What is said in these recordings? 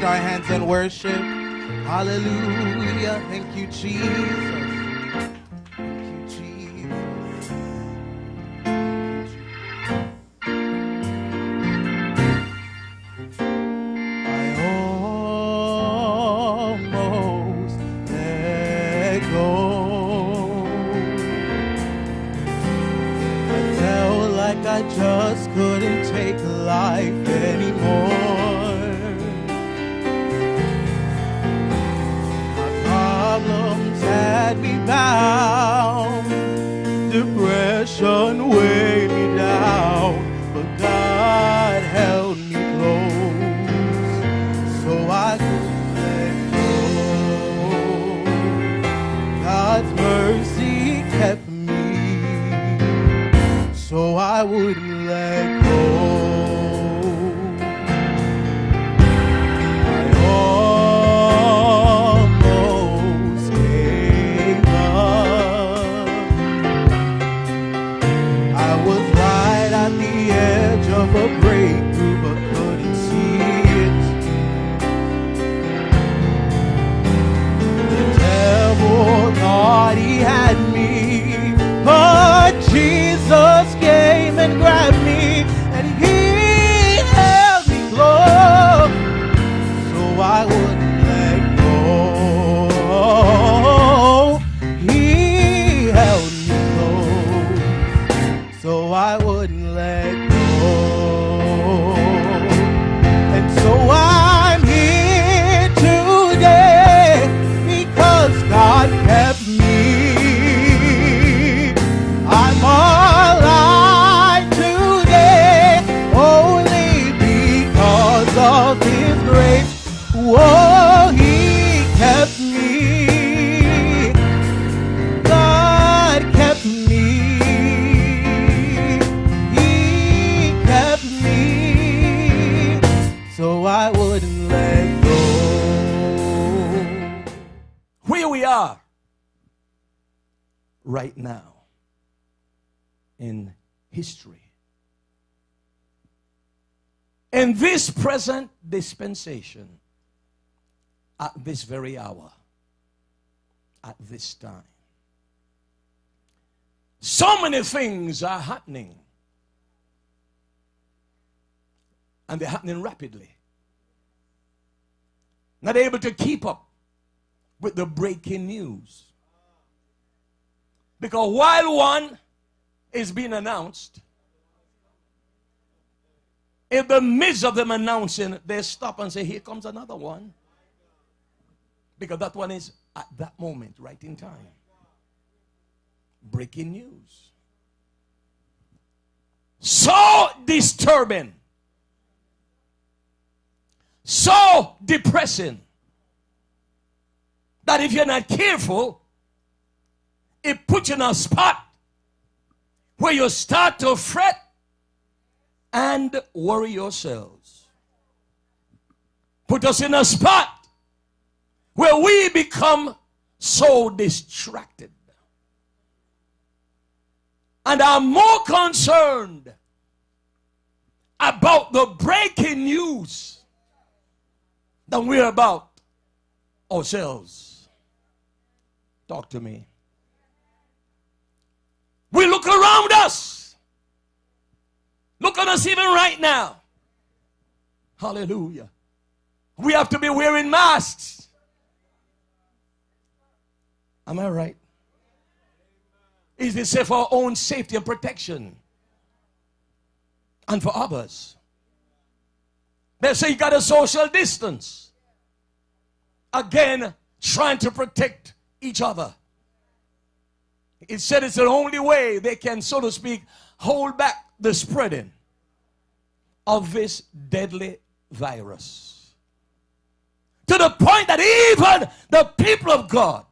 lift our hands and worship. Hallelujah. Thank you, Jesus. Thank you, Jesus. I almost let go. I felt like I just couldn't take life anymore. My problems had me bound. Depression weighed me down. But God held me close, so I could let go. God's mercy kept me, so I wouldn't let go. I almost gave up. I was right at the edge of a breakthrough, but couldn't see it. The devil thought he had me, but Jesus came and grabbed me, and he held me close, so I wouldn't let go. He held me close, so I wouldn't let go. And so I'm here today because God kept me. I'm alive today only because of His grace. Whoa, He kept me. God kept me. He kept me, so I wouldn't let go. Where we are right now in history, in this present dispensation, at this very hour, at this time, so many things are happening, and they're happening rapidly. Not able to keep up with the breaking news, because while one is being announced, in the midst of them announcing, they stop and say, here comes another one. Because that one is at that moment, right in time. Breaking news. So disturbing. So depressing. That if you're not careful, it puts you in a spot where you start to fret and worry yourselves. Put us in a spot where we become so distracted and are more concerned about the breaking news than we're about ourselves. Talk to me. We look around us. Look at us even right now. Hallelujah. We have to be wearing masks. Am I right? Is this for our own safety and protection? And for others. They say you got a social distance. Again, trying to protect each other. It said it's the only way they can, so to speak, hold back the spreading of this deadly virus. To the point that even the people of God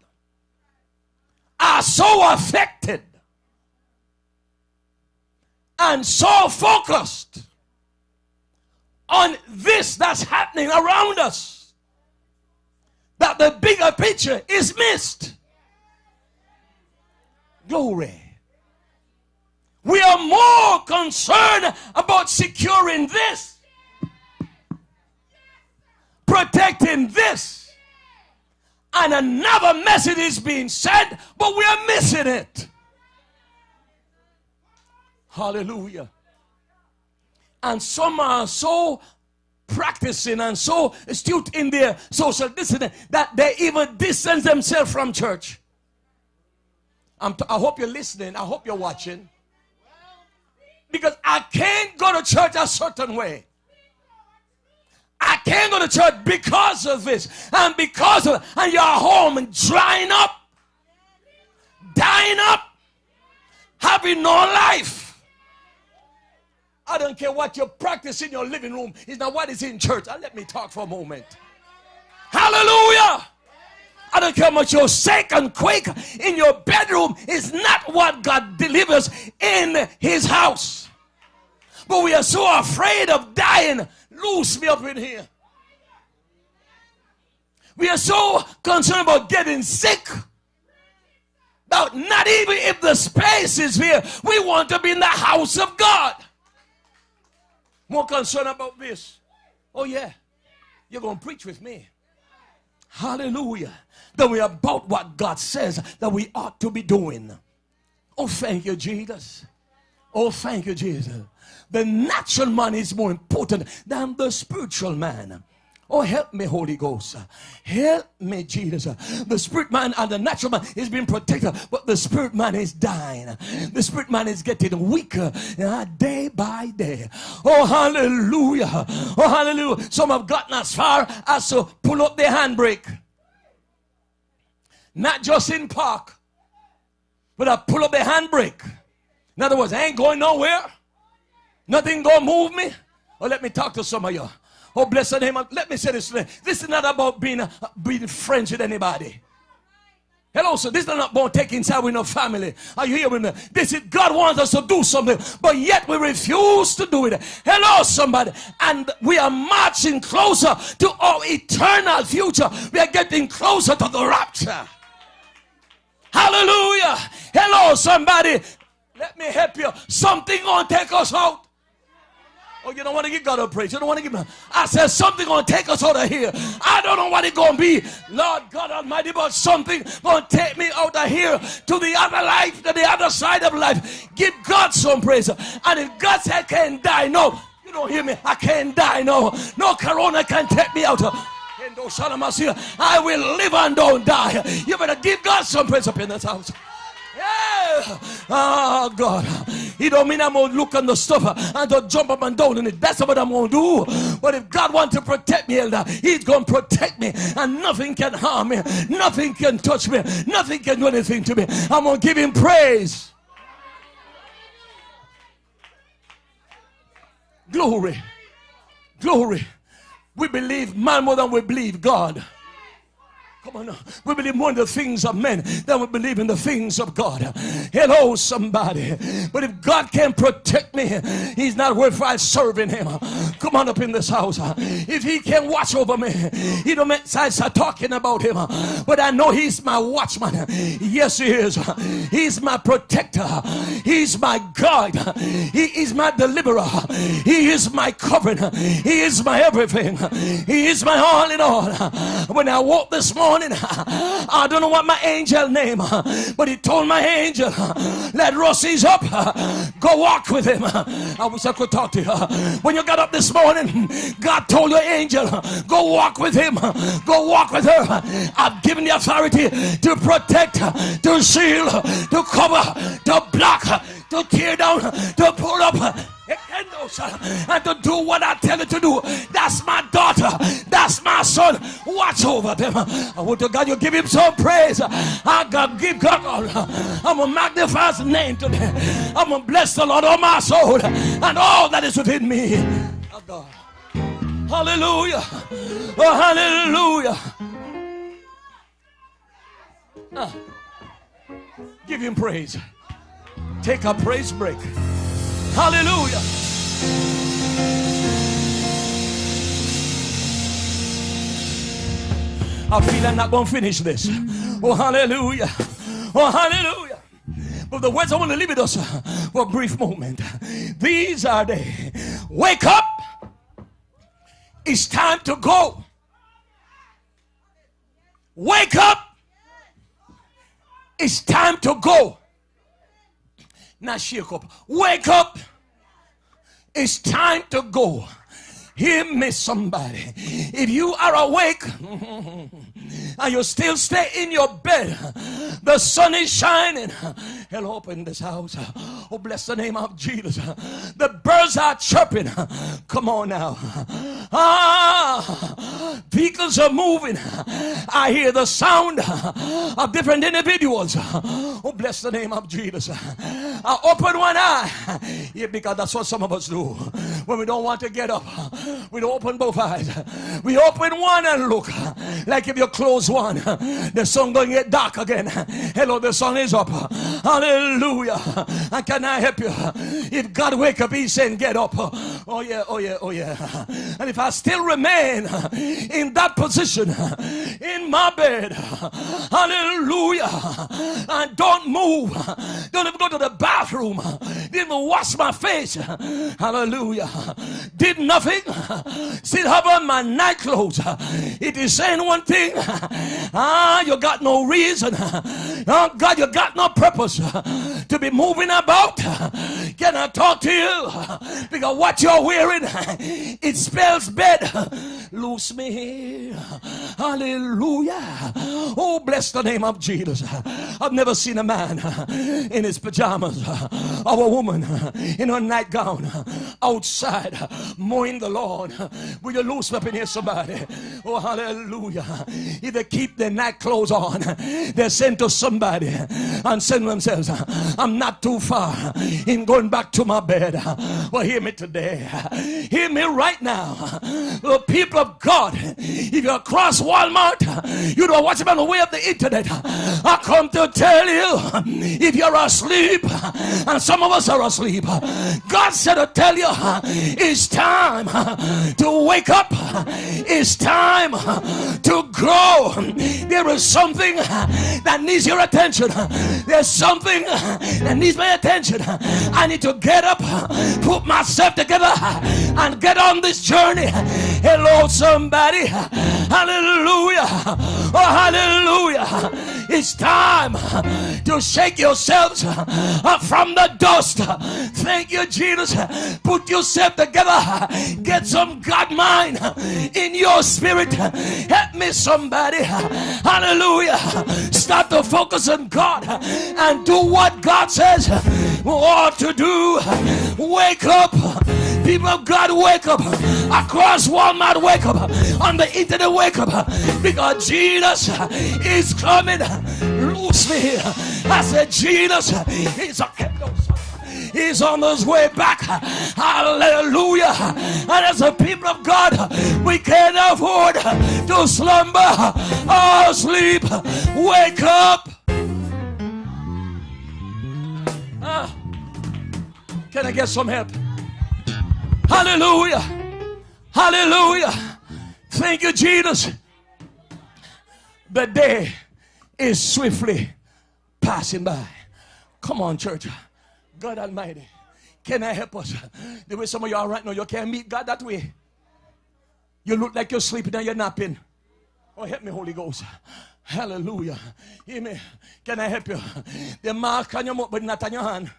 are so affected and so focused on this that's happening around us that the bigger picture is missed. Glory. We are more concerned about securing this protecting this, and another message is being said, but we are missing it. Hallelujah. And some are so practicing and so astute in their social distancing that they even distance themselves from church. I hope you're listening. I hope you're watching. Because I can't go to church a certain way. I can't go to church because of this and because of, and you're home and drying up, dying up, having no life. I don't care what you practice in your living room. It's not what is in church. Let me talk for a moment. Hallelujah. I don't care how much you shake and quake in your bedroom. It's not what God delivers in his house. But we are so afraid of dying. Loose me up in here. We are so concerned about getting sick. About not even if the space is here. We want to be in the house of God. More concerned about this. Oh yeah, you're going to preach with me. Hallelujah. Then we're about what God says that we ought to be doing. Oh, thank you, Jesus. Oh, thank you, Jesus. The natural man is more important than the spiritual man. Oh, help me, Holy Ghost. Help me, Jesus. The spirit man and the natural man is being protected, but the spirit man is dying. The spirit man is getting weaker day by day. Oh, hallelujah. Oh, hallelujah. Some have gotten as far as to pull up their handbrake. Not just in park, but I pull up the handbrake. In other words, I ain't going nowhere. Nothing gonna move me. Oh, let me talk to some of you. Oh, bless the name of, let me say this today. This is not about being friends with anybody. Hello, sir. This is not about taking side with no family. Are you hearing me? This is God wants us to do something, but yet we refuse to do it. Hello, somebody. And we are marching closer to our eternal future. We are getting closer to the rapture. Hallelujah. Hello, somebody. Let me help you. Something gonna take us out. Oh, you don't want to give God a praise. You don't want to give him. I said something going to take us out of here. I don't know what it's going to be. Lord God Almighty, but something going to take me out of here to the other life, to the other side of life. Give God some praise. And if God said I can't die, no. You don't hear me. I can't die, no. No corona can take me out. I will live and don't die. You better give God some praise up in this house. Yeah. Oh God, he don't mean I'm gonna look on the stuff and to jump up and down in it. That's what I'm gonna do. But if God wants to protect me, Elder, he's gonna protect me, and nothing can harm me, nothing can touch me, nothing can do anything to me. I'm gonna give him praise. Glory, glory. We believe man more than we believe God. Come on now. We believe more in the things of men than we believe in the things of God. Hello, somebody. But if God can protect me, he's not worthwhile serving him. Come on up in this house. If he can watch over me, he don't make sense talking about him. But I know he's my watchman. Yes, he is. He's my protector. He's my God. He is my deliverer. He is my covering. He is my everything. He is my all in all. When I woke this morning, I don't know what my angel name, but he told my angel, let Rossi's up, go walk with him. I wish I could talk to you. When you got up this morning, God told your angel, go walk with him, go walk with her. I've given the authority to protect, to shield, to cover, to block, to tear down, to pull up, and to do what I tell you to do. That's my daughter, that's my son. Watch over them. I want to God, you give him some praise. I got give God. I'm gonna magnify his name today. I'm gonna bless the Lord, oh my soul, and all that is within me. Oh God. Hallelujah. Oh, hallelujah. Give him praise. Take a praise break. Hallelujah. I feel I'm not going to finish this. Oh, hallelujah. Oh, hallelujah. But the words I want to leave with us for a brief moment. These are they. Wake up. It's time to go. Wake up. It's time to go. Not shake up. Wake up. It's time to go. Hear me, somebody. If you are awake and you still stay in your bed, the sun is shining. Hello, up in this house. Oh, bless the name of Jesus. The birds are chirping. Come on now. Vehicles are moving. I hear the sound of different individuals. Oh, bless the name of Jesus. I open one eye. Yeah, because that's what some of us do. When we don't want to get up, we don't open both eyes. We open one and look. Like if you close one, the sun going to get dark again. Hello, the sun is up. Hallelujah. And can I help you? If God wake up, he's saying get up. Oh yeah, oh yeah, oh yeah. And if I still remain in that position, in my bed, hallelujah, and don't move, don't even go to the bathroom, didn't even wash my face, hallelujah, did nothing, still have on my night clothes, it is saying one thing, you got no reason, oh God, you got no purpose to be moving about. Can I talk to you? Because what you're wearing, it spells bed. Loose me here. Hallelujah. Oh, bless the name of Jesus. I've never seen a man in his pajamas or a woman in her nightgown outside mowing the lawn. Will you loose me up in here, somebody? Oh, hallelujah. If they keep their night clothes on, they send to somebody and send themselves. I'm not too far in going back to my bed. Well, hear me today. Hear me right now. The people of God, if you're across Walmart, you don't watch it on the way of the internet. I come to tell you, if you're asleep, and some of us are asleep, God said to tell you, it's time to wake up. It's time to grow. There is something that needs your attention. There's something that needs my attention. I need to get up, put myself together, and get on this journey. Hello, somebody. Hallelujah. Oh, hallelujah. It's time to shake yourselves from the dust. Thank you, Jesus. Put yourself together. Get some God mind in your spirit. Help me, somebody. Hallelujah. Start to focus on God and do what God says we ought to do. Wake up. People of God, wake up. Across Walmart, wake up. On the internet, wake up. Because Jesus is coming. Loose me here. I said, Jesus is He's on his way back. Hallelujah. And as a people of God, we can't afford to slumber or sleep. Wake up. Can I get some help? Hallelujah. Hallelujah. Thank you, Jesus. The day is swiftly passing by. Come on, church. God Almighty, can I help us? The way some of you are right now, you can't meet God that way. You look like you're sleeping and you're napping. Oh, help me, Holy Ghost. Hallelujah. Hear me. Can I help you? The mask on your mouth, but not on your hand.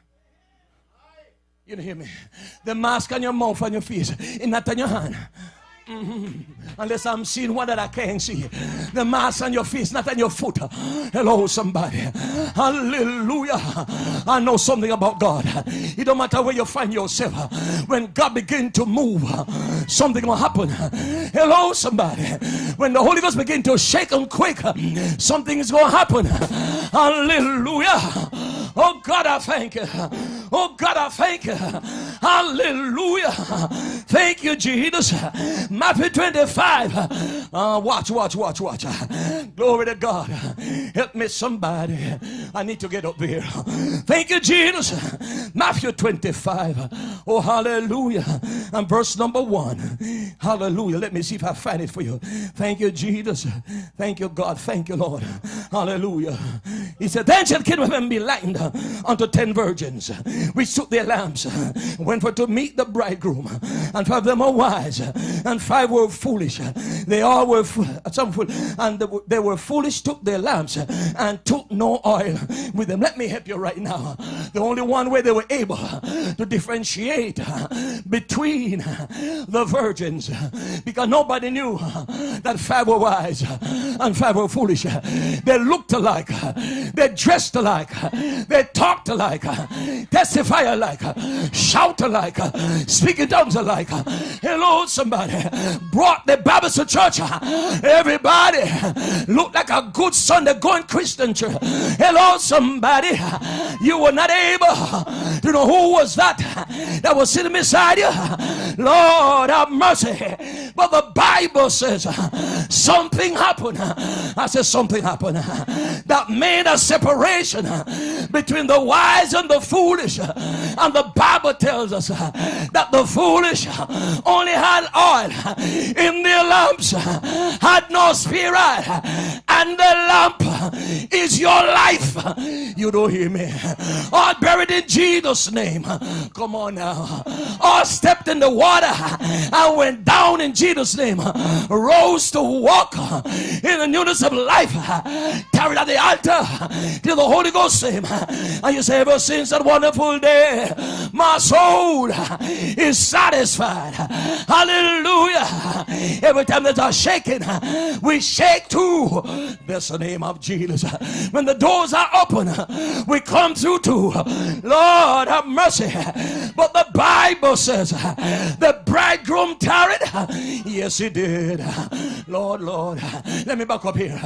You don't hear me? The mask on your mouth and your face, it's not on your hand. Unless I'm seeing one that I can't see. The mask on your face, not on your foot. Hello, somebody. Hallelujah. I know something about God. It don't matter where you find yourself. When God begins to move, something will happen. Hello, somebody. When the Holy Ghost begins to shake and quake, something is going to happen. Hallelujah. Oh God, I thank you. Oh God, I thank you. Hallelujah. Thank you, Jesus. Matthew 25. Watch. Glory to God. Help me, somebody. I need to get up there. Thank you, Jesus. Matthew 25. Oh, hallelujah. And verse number 1. Hallelujah. Let me see if I find it for you. Thank you, Jesus. Thank you, God. Thank you, Lord. Hallelujah. He said, then shall the kingdom of heaven be likened unto 10 virgins, which took their lamps, went for to meet the bridegroom. And 5 of them were wise, and 5 were foolish. They all were and they were foolish, took their lamps and took no oil with them. Let me help you right now. The only one way they were able to differentiate between the virgins, because nobody knew that 5 were wise and 5 were foolish. They looked alike, they dressed alike, they talked alike, testify alike, shout alike, speak in tongues alike. Hello, somebody. Brought the Bibles to church. Everybody looked like a good Sunday going Christian church. Hello, somebody. You were not able to know who was that was sitting beside you. Lord have mercy. But the Bible says something happened. I said something happened that made a separation between the wise and the foolish. And the Bible tells us that the foolish only had oil in their lamps, had no spirit, and the lamp is your life. You don't hear me? All buried in Jesus' name. Come on now. All stepped in the water and went down in Jesus' name. Rose to walk in the newness of life. Carried at the altar till the Holy Ghost came. And you say, ever since that wonderful day, my soul is satisfied. Hallelujah. Every time there's a shaking, we shake too. That's the name of Jesus. When the doors are open, we come through too. Lord have mercy. But the Bible says the bridegroom tarried. Yes, he did. Lord, let me back up here.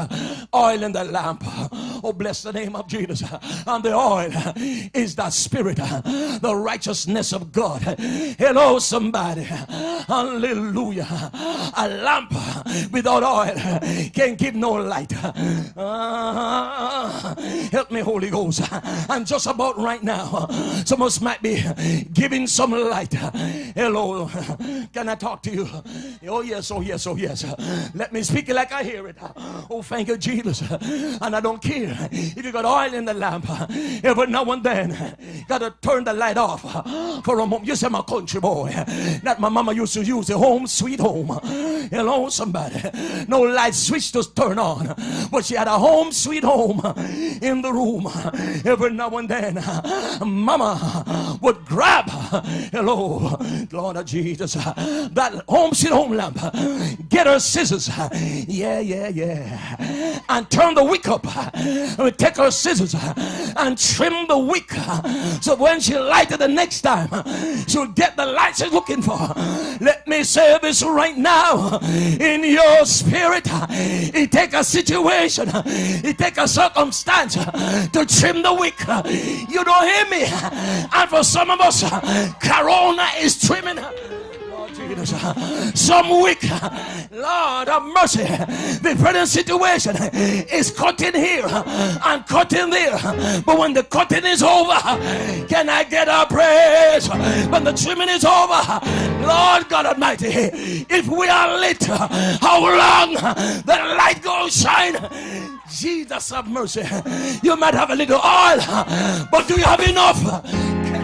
Oil in the lamp. Oh, bless the name of Jesus. And the oil is the spirit, the righteousness of God. Hello, somebody. Hallelujah. A lamp without oil can give no light. Help me, Holy Ghost. And just about right now, some of us might be giving some light. Hello, can I talk to you? Oh yes, oh yes, oh yes. Let me speak it like I hear it. Oh, thank you, Jesus. And I don't care if you got oil in the lamp. Every now and then, gotta turn the light off for a moment. You say, my country boy, that my mama used to use, the home sweet home. Hello, somebody. No light switch to turn on, but she had a home sweet home in the room. Every now and then, mama would grab, hello, Lord of Jesus, that home sweet home lamp, get her scissors, and turn the wick up, and take her scissors and trim the wick, so when she lighted the next time, she'll get the light she's looking for. Let me say this right now, in your spirit, it take a situation, it take a circumstance to trim the wick. You don't hear me? And for some of us, Corona is trimming. Some wick, Lord have mercy. The present situation is cutting here and cutting there, but when the cutting is over, can I get a praise? When the trimming is over, Lord God Almighty, if we are lit, how long the light go shine? Jesus have mercy. You might have a little oil, but do you have enough?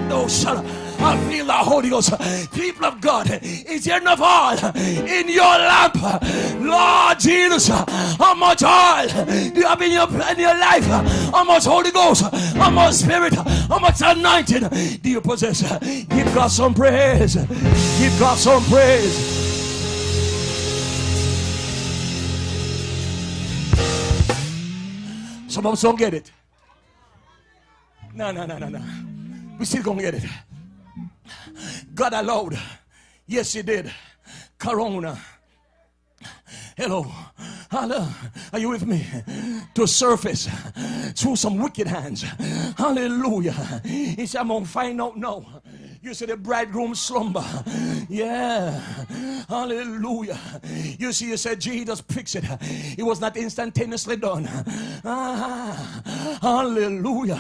No, shut up. I feel the Holy Ghost. People of God, is there enough oil in your lamp? Lord Jesus, how much oil do you have in your life? How much Holy Ghost? How much Spirit? How much anointing do you possess? Give God some praise. Give God some praise. Some of us don't get it. No. We still gonna get it. God allowed, yes he did, Corona, hello, are you with me, to surface through some wicked hands. Hallelujah. He said, I'm gonna find out now. You see the bridegroom slumber. Yeah. Hallelujah. You see, you said Jesus fixed it. It was not instantaneously done. Hallelujah.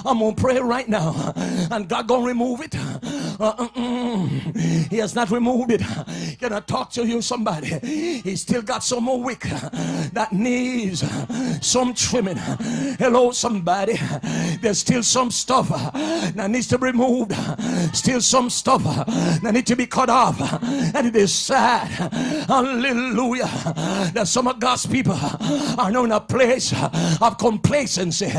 I'm going to pray right now. And God going to remove it. He has not removed it. Can I talk to you, somebody? He still got some more wick that needs some trimming. Hello, somebody. There's still some stuff that needs to be removed. Still some stuff that needs to be cut off. And it is sad, hallelujah, that some of God's people are now in a place of complacency.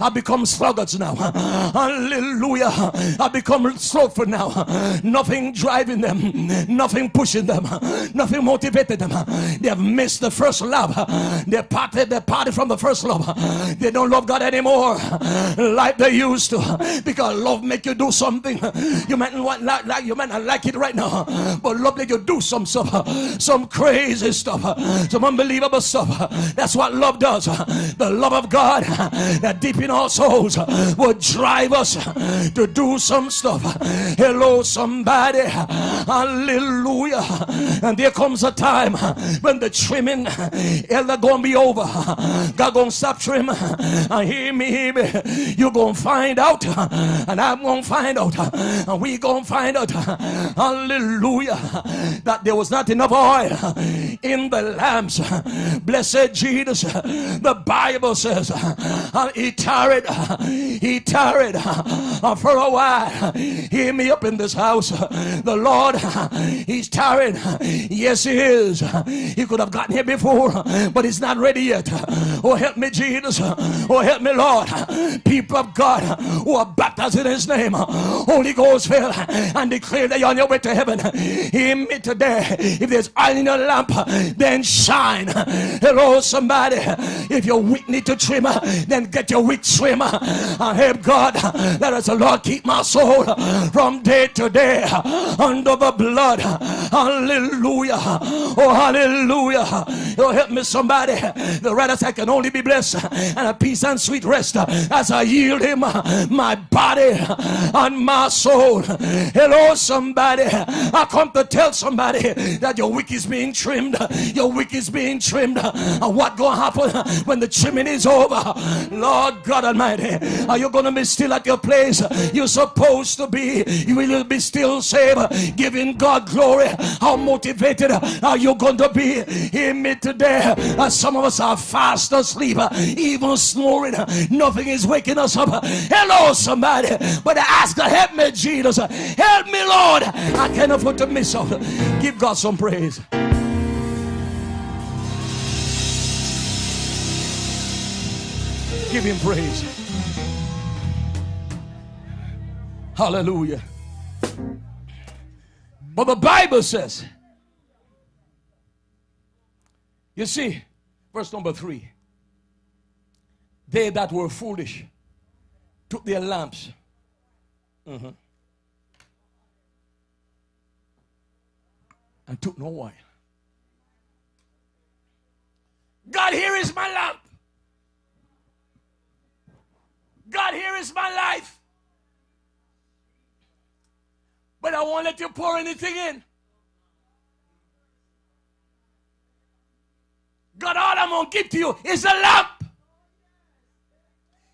I become sluggards now. Hallelujah. I become slothful now. Nothing driving them, nothing pushing them, nothing motivated them. They have missed the first love. They parted from the first love. They don't love God anymore like they used to, because love make you do something. You might not like it right now, but love make you do some stuff, some crazy stuff, some unbelievable stuff. That's what love does. The love of God that deep in our souls will drive us to do some stuff. Hello, somebody. Hallelujah. And there comes a time when the trimming elder gonna be over. God gonna stop trimming. And hear me. You're gonna find out, and I'm gonna find out, and we gonna find out, hallelujah, that there was not enough oil in the lamps. Blessed Jesus. The Bible says he tarried for a while. Hear me up in this house. The Lord, he's tarried. Yes, he is. He could have gotten here before, but he's not ready yet. Oh, help me, Jesus. Oh, help me, Lord. People of God who are baptized in his name, Holy Ghost fill, and declare that you're on your way to heaven. Hear me today. If there's oil in your lamp, then shine. Hello, somebody. If your wick need to trim, then get your wick trim. I help God. Let us, Lord, keep my soul from day to day under the blood. Hallelujah. Oh, hallelujah. Oh, help me, somebody. The writer said, I can only be blessed and a peace and sweet rest as I yield him my body and my soul. Hello, somebody. I come to tell somebody that your wick is being trimmed. Your wick is being trimmed. And what gonna happen when the trimming is over? Lord God Almighty, are you gonna be still at your place you're supposed to be? You will be still saved, giving God glory. How motivated are you going to be? Hear me today. Some of us are fast asleep, even snoring. Nothing is waking us up. Hello, somebody. But I ask God, help me, Jesus. Help me, Lord. I can't afford to miss out. Give God some praise. Give him praise. Hallelujah. But the Bible says, you see, verse number 3, they that were foolish took their lamps and took no oil. God, here is my lamp. God, here is my life. But I won't let you pour anything in. God, all I'm going to give to you is a lamp.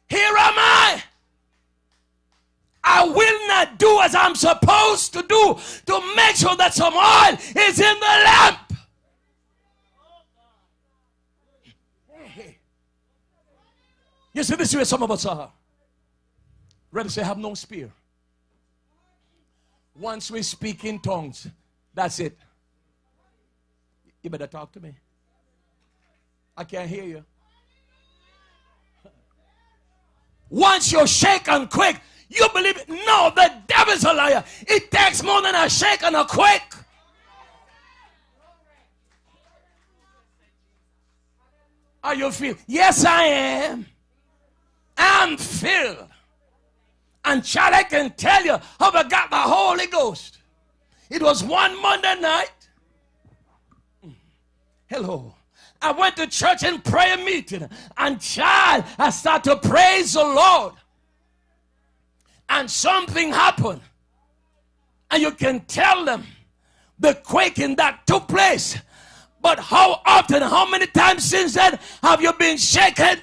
Here am I. I will not do as I'm supposed to do to make sure that some oil is in the lamp. You see, this is where some of us are. Ready to say, have no spear. Once we speak in tongues, that's it. You better talk to me. I can't hear you. Once you're shaken quick, you believe it. No, the devil's a liar. It takes more than a shake and a quake. How you feel? Yes, I am. I'm filled. And child, I can tell you how I got the Holy Ghost. It was one Monday night. Hello. I went to church and prayer meeting. And child, I started to praise the Lord. And something happened. And you can tell them the quaking that took place. But how often, how many times since then have you been shaken?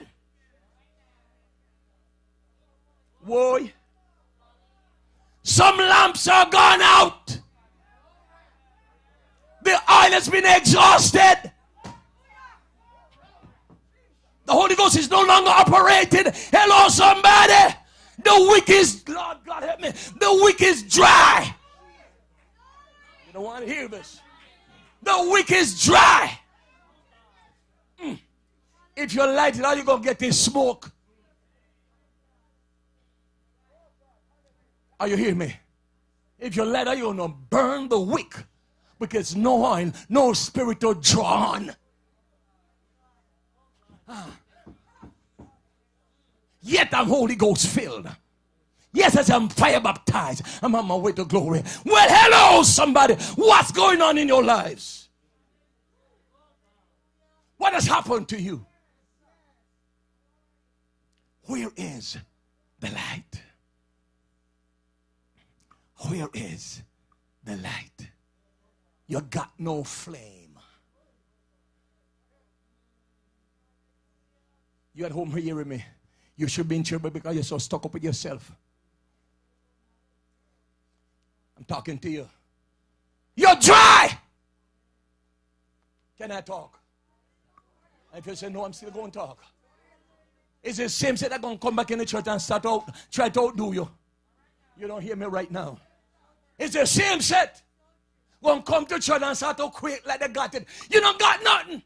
Boy. Some lamps are gone out. The oil has been exhausted. The Holy Ghost is no longer operating. Hello, somebody. The wick is, Lord God help me, the wick is dry. You don't want to hear this. The wick is dry. If you light it, how you going to get this smoke? Are you hearing me? If you light it, you're going to burn the wick. Because no oil, no spiritual drawn. Yet I'm Holy Ghost filled. Yes, as I'm fire baptized, I'm on my way to glory. Well, hello, somebody. What's going on in your lives? What has happened to you? Where is the light? Where is the light? You got no flame. You at home hearing me? You should be in trouble because you're so stuck up with yourself. I'm talking to you. You're dry. Can I talk? If you say no, I'm still going to talk. It's the same set that going to come back in the church and start out, try to outdo you. You don't hear me right now. It's the same set. Going to come to church and start to quake like they got it. You don't got nothing.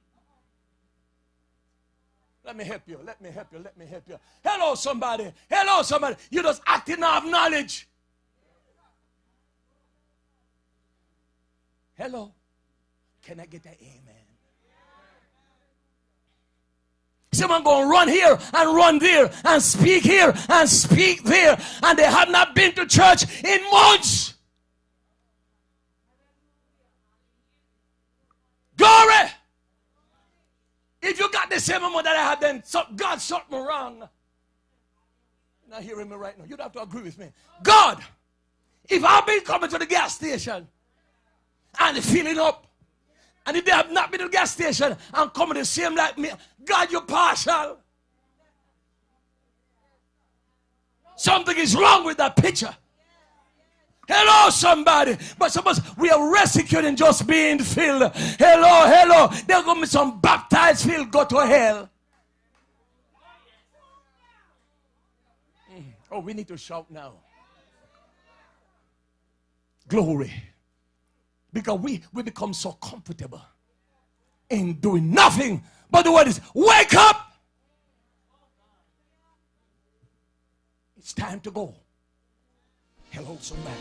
Let me help you. Let me help you. Let me help you. Hello, somebody. Hello, somebody. You just acting out of knowledge. Hello. Can I get an amen? Someone going to run here and run there and speak here and speak there, and they have not been to church in months. Glory. If you got the same amount that I have, then God something wrong. You're not hearing me right now. You'd have to agree with me. God, if I've been coming to the gas station and filling up, and if they have not been to the gas station and coming the same like me, God, you're partial. Something is wrong with that picture. Hello, somebody. But suppose we are rescued in just being filled. Hello, hello. There's going to be some baptized filled go to hell. Oh, we need to shout now. Glory. Because we become so comfortable in doing nothing. But the word is, wake up. It's time to go. Hello, somebody.